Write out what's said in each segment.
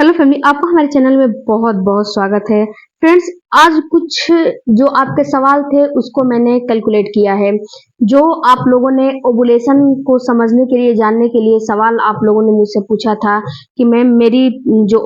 Hello family, आपका हमारे channel में बहुत बहुत स्वागत है। फ्रेंड्स, आज कुछ जो आपके सवाल थे उसको मैंने कैलकुलेट किया है। जो आप लोगों ने ओवुलेशन को समझने के लिए, जानने के लिए सवाल आप लोगों ने मुझसे पूछा था कि मैम मेरी जो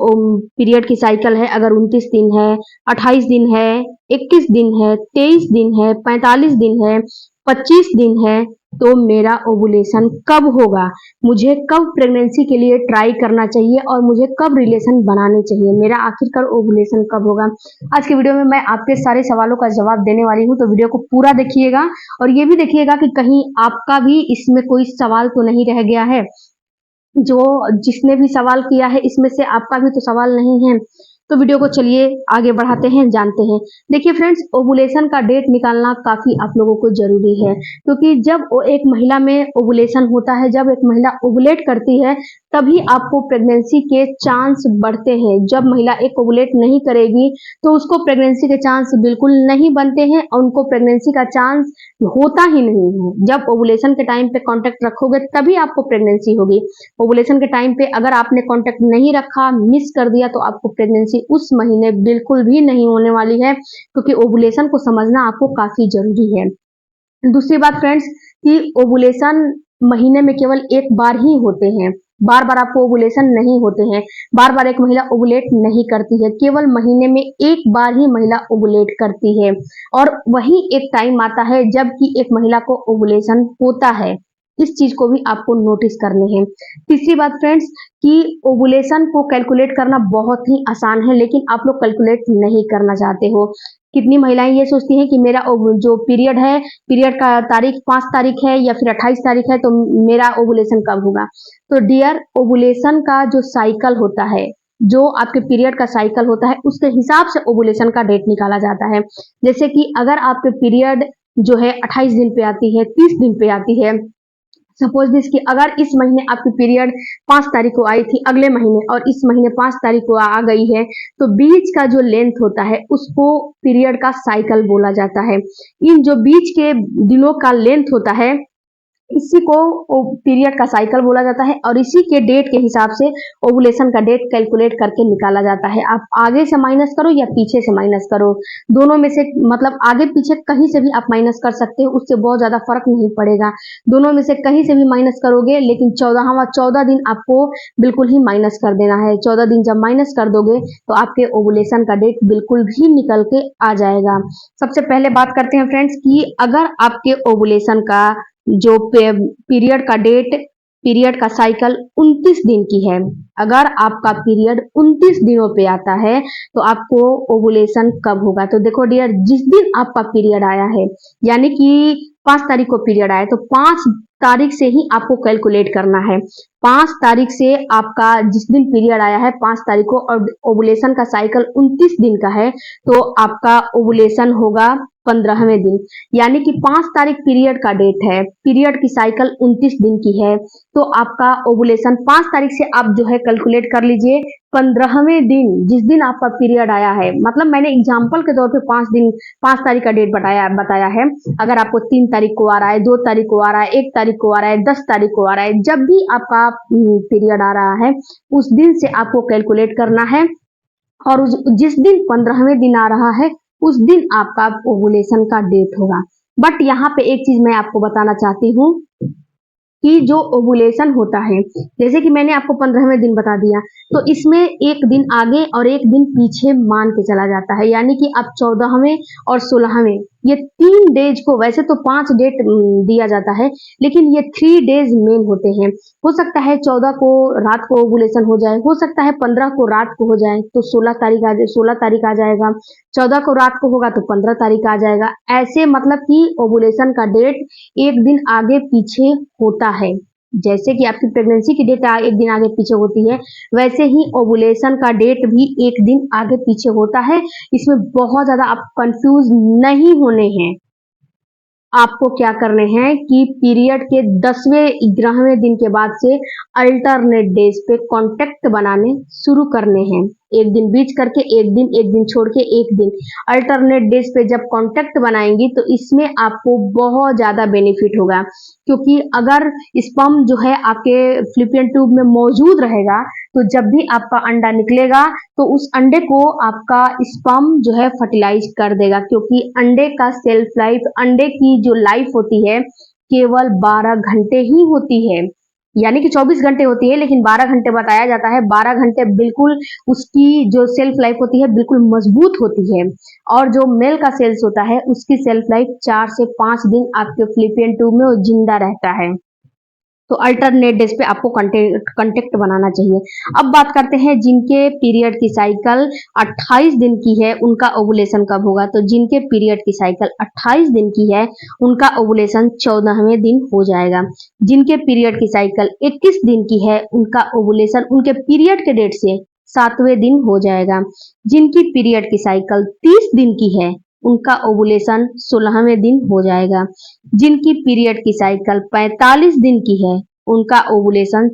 पीरियड की साइकिल है, अगर 29 दिन है, 28 दिन है, 21 दिन है, 23 दिन है, 45 दिन है, 25 दिन है, तो मेरा ओवुलेशन कब होगा, मुझे कब प्रेगनेंसी के लिए ट्राई करना चाहिए और मुझे कब रिलेशन बनाने चाहिए, मेरा आखिरकार ओवुलेशन कब होगा। आज के वीडियो में मैं आपके सारे सवालों का जवाब देने वाली हूँ, तो वीडियो को पूरा देखिएगा और ये भी देखिएगा कि कहीं आपका भी इसमें कोई सवाल तो नहीं रह गया है। जो जिसने भी सवाल किया है इसमें से आपका भी तो सवाल नहीं है। तो वीडियो को चलिए आगे बढ़ाते हैं, जानते हैं। देखिए फ्रेंड्स, ओवुलेशन का डेट निकालना काफी आप लोगों को जरूरी है, क्योंकि जब एक महिला में ओवुलेशन होता है, जब एक महिला ओवुलेट करती है, तभी आपको प्रेगनेंसी के चांस बढ़ते हैं। जब महिला एक ओवुलेट नहीं करेगी तो उसको प्रेगनेंसी के चांस बिल्कुल नहीं बनते हैं और उनको प्रेगनेंसी का चांस होता ही नहीं है। जब ओवुलेशन के टाइम पे कांटेक्ट रखोगे तभी आपको प्रेगनेंसी होगी। ओवुलेशन के टाइम पे अगर आपने कांटेक्ट नहीं रखा, मिस कर दिया, तो आपको प्रेगनेंसी उस महीने बिल्कुल भी नहीं होने वाली है, क्योंकि ओवुलेशन को समझना आपको काफी जरूरी है। दूसरी बात फ्रेंड्स, कि ओवुलेशन महीने में केवल एक बार ही होते हैं, बार बार आपको ओवुलेशन नहीं होते हैं। बार बार एक महिला ओवुलेट नहीं करती है, केवल महीने में एक बार ही महिला ओवुलेट करती है। और वही एक टाइम आता है जबकि एक महिला को ओवुलेशन होता है। इस चीज को भी आपको नोटिस करने हैं। तीसरी बात फ्रेंड्स, कि ओवुलेशन को कैलकुलेट करना बहुत ही आसान है, लेकिन आप लोग कैलकुलेट नहीं करना चाहते हो। कितनी महिलाएं ये सोचती हैं कि मेरा जो पीरियड है, पीरियड का तारीख 5 तारीख है या फिर 28 तारीख है, तो मेरा ओवुलेशन कब होगा। तो डियर, ओवुलेशन का जो साइकिल होता है, जो आपके पीरियड का साइकिल होता है, उसके हिसाब से ओवुलेशन का डेट निकाला जाता है। जैसे कि अगर आपके पीरियड जो है 28 दिन पे आती है, 30 दिन पे आती है, सपोज दिस, कि अगर इस महीने आपकी पीरियड 5 तारीख को आई थी अगले महीने, और इस महीने 5 तारीख को आ गई है, तो बीच का जो लेंथ होता है उसको पीरियड का साइकिल बोला जाता है। इन जो बीच के दिनों का लेंथ होता है, इसी को पीरियड का साइकिल बोला जाता है, और इसी के डेट के हिसाब से ओवुलेशन का डेट कैलकुलेट करके निकाला जाता है। आप आगे से माइनस करो या पीछे से माइनस करो, दोनों में से, मतलब आगे पीछे कहीं से भी आप माइनस कर सकते हो, उससे बहुत ज्यादा फर्क नहीं पड़ेगा। दोनों में से कहीं से भी माइनस करोगे, लेकिन 14 दिन आपको बिल्कुल ही माइनस कर देना है। 14 दिन जब माइनस कर दोगे तो आपके ओवुलेशन का डेट बिल्कुल भी निकल के आ जाएगा। सबसे पहले बात करते हैं फ्रेंड्स, कि अगर आपके ओवुलेशन का जो पीरियड का डेट, पीरियड का साइकिल 29 दिन की है, अगर आपका पीरियड 29 दिनों पे आता है, तो आपको ओवुलेशन कब होगा। तो देखो डियर, जिस दिन आपका पीरियड आया है, यानी कि 5 तारीख को पीरियड आया, तो 5 तारीख से ही आपको कैलकुलेट करना है। 5 तारीख से आपका जिस दिन पीरियड आया है, 5 तारीख को, और ओवुलेशन का साइकिल 29 दिन का है, तो आपका ओवुलेशन होगा 15वें दिन। यानी कि 5 तारीख पीरियड का डेट है, पीरियड की साइकिल 29 दिन की है, तो आपका ओवुलेशन 5 तारीख से आप जो है कैलकुलेट कर लीजिए 15वें दिन, जिस दिन आपका पीरियड आया है। मतलब मैंने एग्जाम्पल के तौर पे 5 तारीख का डेट बताया है। अगर आपको 3 तारीख को आ रहा है, 2 तारीख को आ रहा है, 1 तारीख को आ रहा है, 10 तारीख को आ रहा है, जब भी आपका पीरियड आ रहा है, उस दिन से आपको कैलकुलेट करना है। और जिस दिन 15वें दिन आ रहा है, उस दिन आपका ओवुलेशन का डेट होगा। बट यहाँ पे एक चीज मैं आपको बताना चाहती हूँ, कि जो ओवुलेशन होता है, जैसे कि मैंने आपको 15वें दिन बता दिया, तो इसमें एक दिन आगे और एक दिन पीछे मान के चला जाता है। यानी कि आप 14वें और 16वें, ये 3 डेज को, वैसे तो 5 डेट दिया जाता है, लेकिन ये 3 डेज मेन होते हैं। हो सकता है 14 को रात को ओवुलेशन हो जाए, हो सकता है 15 को रात को हो जाए, तो 16 तारीख आ जाएगा। 14 को रात को होगा तो 15 तारीख आ जाएगा। ऐसे मतलब कि ओवुलेशन का डेट एक दिन आगे पीछे होता है। जैसे कि आपकी प्रेगनेंसी की डेट एक दिन आगे पीछे होती है, वैसे ही ओवुलेशन का डेट भी एक दिन आगे पीछे होता है। इसमें बहुत ज्यादा आप कंफ्यूज नहीं होने हैं। आपको क्या करने हैं कि पीरियड के 10वें 11वें दिन के बाद से अल्टरनेट डेज पे कांटेक्ट बनाने शुरू करने हैं। एक दिन बीच करके एक दिन छोड़ के एक दिन, अल्टरनेट डेज पे जब कॉन्टेक्ट बनाएंगी तो इसमें आपको बहुत ज़्यादा बेनिफिट होगा। क्योंकि अगर स्पर्म जो है आपके फ्लिपियन ट्यूब में मौजूद रहेगा तो जब भी आपका अंडा निकलेगा तो उस अंडे को आपका स्पर्म जो है फर्टिलाइज कर देगा, क्योंकि अंडे का सेल्फ लाइफ, अंडे की जो लाइफ होती है केवल 12 घंटे ही होती है। यानी कि 24 घंटे होती है लेकिन 12 घंटे बताया जाता है। 12 घंटे बिल्कुल उसकी जो सेल्फ लाइफ होती है बिल्कुल मजबूत होती है। और जो मेल का सेल्स होता है उसकी सेल्फ लाइफ 4 से 5 दिन आपके फ्लिपियन ट्यूब में वो जिंदा रहता है। तो अल्टरनेट डेज पे आपको कंटेक्ट बनाना चाहिए। अब बात करते हैं जिनके पीरियड की साइकिल 28 दिन की है उनका ओवुलेशन कब होगा। तो जिनके पीरियड की साइकिल 28 दिन की है उनका ओवुलेशन 14वें दिन हो जाएगा। जिनके पीरियड की साइकिल 21 दिन की है उनका ओवुलेशन उनके पीरियड के डेट से 7वें दिन हो जाएगा। जिनकी पीरियड की साइकिल 30 दिन की है उनका ओवुलेशन 16वें दिन हो जाएगा। जिनकी पीरियड की साइकिल 45 दिन की है उनका ओवुलेशन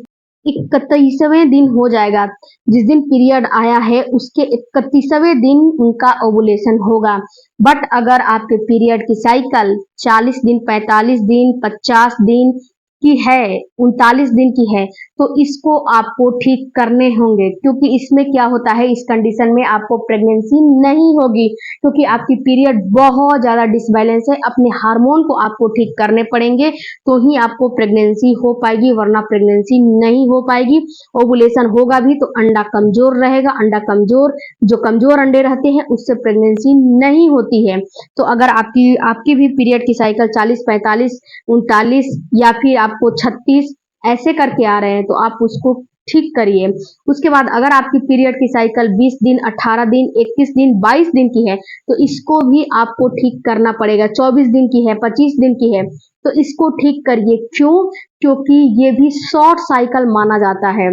31वें दिन हो जाएगा। जिस दिन पीरियड आया है उसके 31वें दिन उनका ओवुलेशन होगा। बट अगर आपके पीरियड की साइकिल 40 दिन, 45 दिन, 50 दिन की है, 39 दिन की है, तो इसको आपको ठीक करने होंगे। क्योंकि इसमें क्या होता है, इस कंडीशन में आपको प्रेगनेंसी नहीं होगी क्योंकि आपकी पीरियड बहुत ज्यादा डिसबैलेंस है। अपने हार्मोन को आपको ठीक करने पड़ेंगे तो ही आपको प्रेगनेंसी हो पाएगी, वरना प्रेगनेंसी नहीं हो पाएगी। ओवुलेशन होगा भी तो अंडा कमजोर रहेगा। अंडा कमजोर, जो कमजोर अंडे रहते हैं उससे प्रेगनेंसी नहीं होती है। तो अगर आपकी भी पीरियड की साइकिल 40, 45, 39 या फिर आपको 36 ऐसे करके आ रहे हैं तो आप उसको ठीक करिए। उसके बाद अगर आपकी पीरियड की साइकिल 20 दिन, 18 दिन, 21 दिन, 22 दिन की है तो इसको भी आपको ठीक करना पड़ेगा। 24 दिन की है, 25 दिन की है तो इसको ठीक करिए। क्यों? क्योंकि ये भी शॉर्ट साइकिल माना जाता है।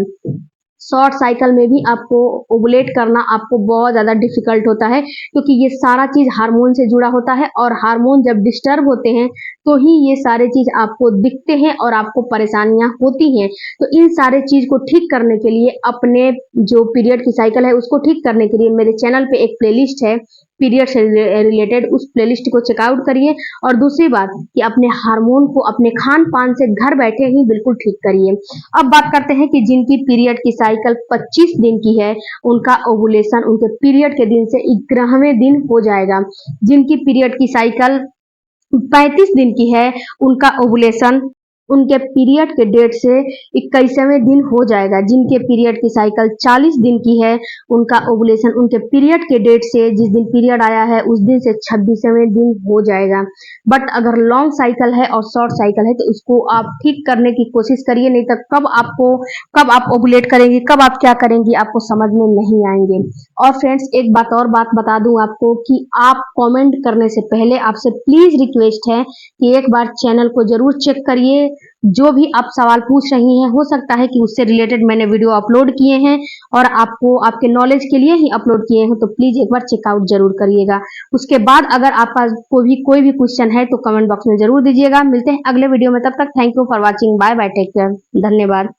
शॉर्ट साइकिल में भी आपको ओवुलेट करना आपको बहुत ज्यादा डिफिकल्ट होता है क्योंकि ये सारा चीज हार्मोन से जुड़ा होता है और हार्मोन जब डिस्टर्ब होते हैं तो ही ये सारे चीज आपको दिखते हैं और आपको परेशानियां होती हैं। तो इन सारे चीज को ठीक करने के लिए, अपने जो पीरियड की साइकिल है उसको ठीक करने के लिए मेरे चैनल पे एक प्लेलिस्ट है पीरियड से रिलेटेड, उस प्लेलिस्ट को चेकआउट करिए। और दूसरी बात कि अपने हार्मोन को अपने खान पान से घर बैठे ही बिल्कुल ठीक करिए। अब बात करते हैं कि जिनकी पीरियड की साइकिल 25 दिन की है उनका ओवुलेशन उनके पीरियड के दिन से 11वें दिन हो जाएगा। जिनकी पीरियड की साइकिल 35 दिन की है उनका ओवुलेशन उनके पीरियड के डेट से 21वें दिन हो जाएगा। जिनके पीरियड की साइकिल 40 दिन की है उनका ओवुलेशन उनके पीरियड के डेट से, जिस दिन पीरियड आया है उस दिन से 26वें दिन हो जाएगा। बट अगर लॉन्ग साइकिल है और शॉर्ट साइकिल है तो उसको आप ठीक करने की कोशिश करिए, नहीं तो कब आप ओवुलेट करेंगे, कब आप क्या करेंगी आपको समझ में नहीं आएंगे। और फ्रेंड्स एक बात बता दूं आपको कि आप कमेंट करने से पहले आपसे प्लीज रिक्वेस्ट है कि एक बार चैनल को जरूर चेक करिए। जो भी आप सवाल पूछ रही हैं हो सकता है कि उससे रिलेटेड मैंने वीडियो अपलोड किए हैं और आपको आपके नॉलेज के लिए ही अपलोड किए हैं, तो प्लीज एक बार चेकआउट जरूर करिएगा। उसके बाद अगर आपका कोई भी क्वेश्चन है तो कमेंट बॉक्स में जरूर दीजिएगा। मिलते हैं अगले वीडियो में, तब तक thank you for watching. Bye bye, take care, धन्यवाद।